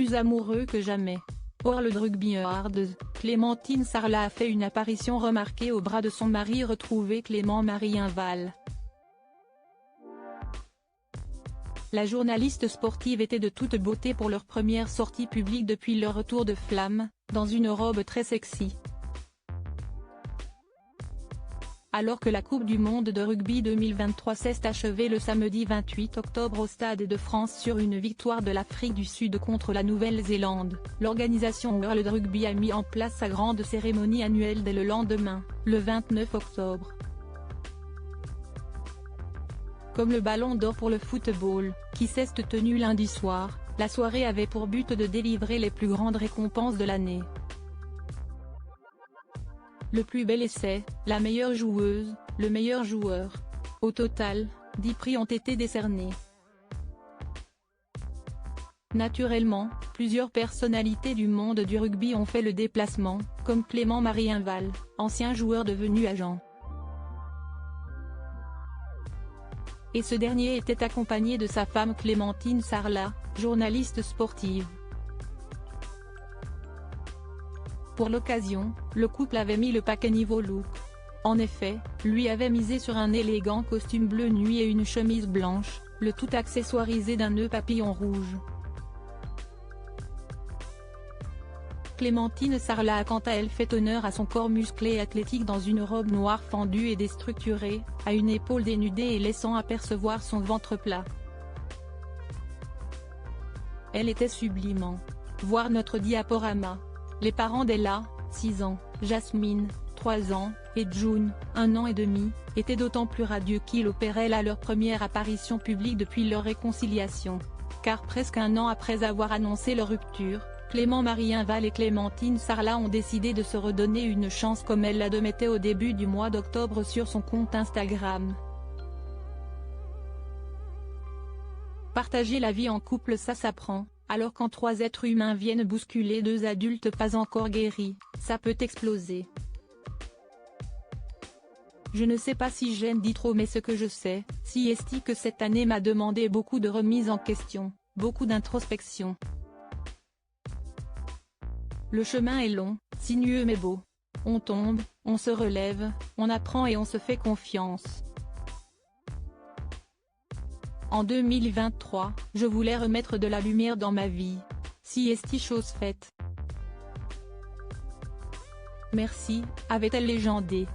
plus amoureux que jamais. World Rugby Awards, Clémentine Sarlat a fait une apparition remarquée au bras de son mari retrouvé Clément-Marie Inval. La journaliste sportive était de toute beauté pour leur première sortie publique depuis leur retour de flamme, dans une robe très sexy. Alors que la Coupe du monde de rugby 2023 s'est achevée le samedi 28 octobre au Stade de France sur une victoire de l'Afrique du Sud contre la Nouvelle-Zélande, l'organisation World Rugby a mis en place sa grande cérémonie annuelle dès le lendemain, le 29 octobre. Comme le Ballon d'Or pour le football, qui s'est tenu lundi soir, la soirée avait pour but de délivrer les plus grandes récompenses de l'année. Le plus bel essai, la meilleure joueuse, le meilleur joueur. Au total, 10 prix ont été décernés. Naturellement, plusieurs personnalités du monde du rugby ont fait le déplacement, comme Clément-Marie Inval, ancien joueur devenu agent. Et ce dernier était accompagné de sa femme Clémentine Sarlat, journaliste sportive. Pour l'occasion, le couple avait mis le paquet niveau look. En effet, lui avait misé sur un élégant costume bleu nuit et une chemise blanche, le tout accessoirisé d'un nœud papillon rouge. Clémentine Sarlat a quant à elle fait honneur à son corps musclé et athlétique dans une robe noire fendue et déstructurée, à une épaule dénudée et laissant apercevoir son ventre plat. Elle était sublimant. Voir notre diaporama. Les parents d'Ella, 6 ans, Jasmine, 3 ans, et June, 1 an et demi, étaient d'autant plus radieux qu'ils opéraient là leur première apparition publique depuis leur réconciliation. Car presque un an après avoir annoncé leur rupture, Clément-Marie Inval et Clémentine Sarlat ont décidé de se redonner une chance comme elle l'admettait au début du mois d'octobre sur son compte Instagram. Partager la vie en couple, ça s'apprend. Alors quand 3 êtres humains viennent bousculer 2 adultes pas encore guéris, ça peut exploser. Je ne sais pas si j'aime dit trop, mais ce que je sais, si est que cette année m'a demandé beaucoup de remise en question, beaucoup d'introspection. Le chemin est long, sinueux mais beau. On tombe, on se relève, on apprend et on se fait confiance. En 2023, je voulais remettre de la lumière dans ma vie. Si est chose faite. Merci, avait-elle légendé.